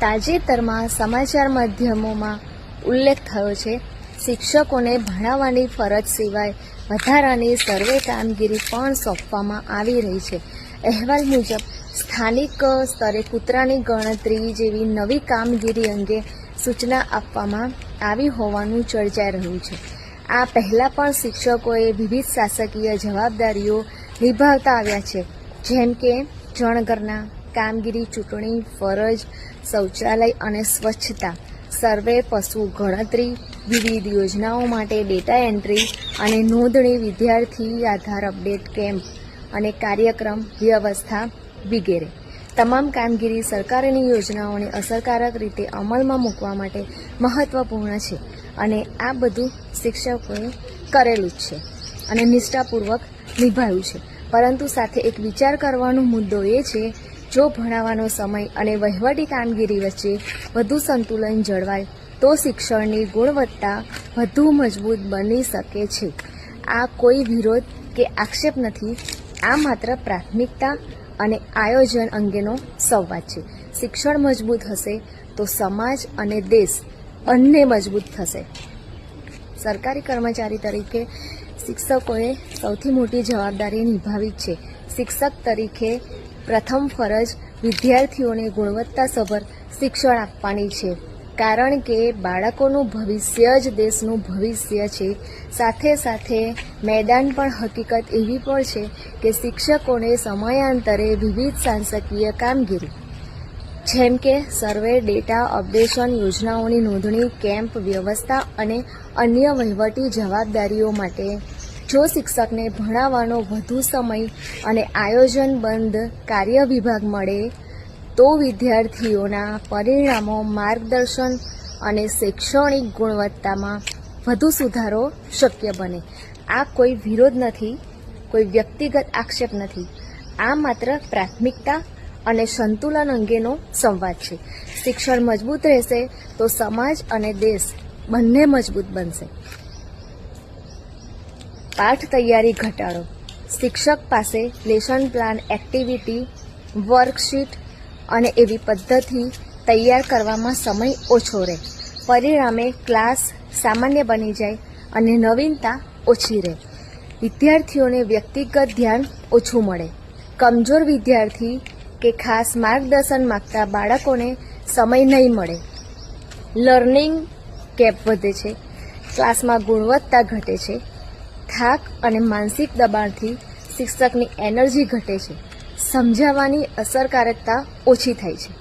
તાજેતરમાં સમાચાર માધ્યમોમાં ઉલ્લેખ થયો છે, શિક્ષકોને ભણાવવાની ફરજ સિવાય વધારાની સર્વે કામગીરી પણ સોંપવામાં આવી રહી છે. અહેવાલ મુજબ સ્થાનિક સ્તરે કૂતરાની ગણતરી જેવી નવી કામગીરી અંગે સૂચના આપવામાં આવી હોવાનું ચર્ચાઈ રહ્યું છે. આ પહેલાં પણ શિક્ષકોએ વિવિધ શાસકીય જવાબદારીઓ નિભાવતા આવ્યા છે, જેમ કે જણગણના કામગીરી, ચૂંટણી, ફરજ, શૌચાલય અને સ્વચ્છતા, સર્વે, પશુ ગણતરી, વિવિધ યોજનાઓ માટે ડેટા એન્ટ્રી અને નોંધણી, વિદ્યાર્થી આધાર અપડેટ કેમ્પ અને કાર્યક્રમ વ્યવસ્થા વગેરે. તમામ કામગીરી સરકારની યોજનાઓને અસરકારક રીતે અમલમાં મૂકવા માટે મહત્વપૂર્ણ છે અને આ બધું શિક્ષકોએ કરેલું જ છે અને નિષ્ઠાપૂર્વક નિભાવ્યું છે. પરંતુ સાથે એક વિચાર કરવાનો મુદ્દો એ છે, જો ભણાવવાનો સમય અને વહીવટી કામગીરી વચ્ચે વધુ સંતુલન જળવાય તો શિક્ષણની ગુણવત્તા વધુ મજબૂત બની શકે છે. આ કોઈ વિરોધ કે આક્ષેપ નથી, આ માત્ર પ્રાથમિકતા અને આયોજન અંગેનો સંવાદ છે. શિક્ષણ મજબૂત હશે તો સમાજ અને દેશ બંને મજબૂત થશે. સરકારી કર્મચારી તરીકે શિક્ષકોએ સૌથી મોટી જવાબદારી નિભાવી છે. શિક્ષક તરીકે પ્રથમ ફરજ વિદ્યાર્થીઓને ગુણવત્તાસભર શિક્ષણ આપવાની છે, કારણ કે બાળકોનું ભવિષ્ય જ દેશનું ભવિષ્ય છે. સાથે સાથે મેદાન પણ હકીકત એવી પણ છે કે શિક્ષકોને સમયાંતરે વિવિધ શાસકીય કામગીરી જેમ કે સર્વે, ડેટા અપડેશન, યોજનાઓની નોંધણી, કેમ્પ વ્યવસ્થા અને અન્ય વહીવટી જવાબદારીઓ માટે જો શિક્ષકને ભણાવવાનો વધુ સમય અને આયોજનબદ્ધ કાર્ય વિભાગ મળે તો વિદ્યાર્થીઓના પરિણામો, માર્ગદર્શન અને શૈક્ષણિક ગુણવત્તામાં વધુ સુધારો શક્ય બને. આ કોઈ વિરોધ નથી, કોઈ વ્યક્તિગત આક્ષેપ નથી, આ માત્ર પ્રાથમિકતા અને સંતુલન અંગેનો સંવાદ છે. શિક્ષણ મજબૂત રહેશે તો સમાજ અને દેશ બંને મજબૂત બનશે. પાઠ તૈયારી ઘટાડો. શિક્ષક પાસે લેસન પ્લાન, એક્ટિવિટી, વર્કશીટ અને એવી પદ્ધતિ તૈયાર કરવામાં સમય ઓછો રહે. પરિણામે ક્લાસ સામાન્ય બની જાય અને નવીનતા ઓછી રહે. વિદ્યાર્થીઓને વ્યક્તિગત ધ્યાન ઓછું મળે. કમજોર વિદ્યાર્થી કે ખાસ માર્ગદર્શન માંગતા બાળકોને સમય નહીં મળે. લર્નિંગ ગેપ વધે છે. ક્લાસમાં ગુણવત્તા ઘટે છે. થાક અને માનસિક દબાણથી શિક્ષકની એનર્જી ઘટે છે. સમજાવવાની અસરકારકતા ઓછી થાય છે.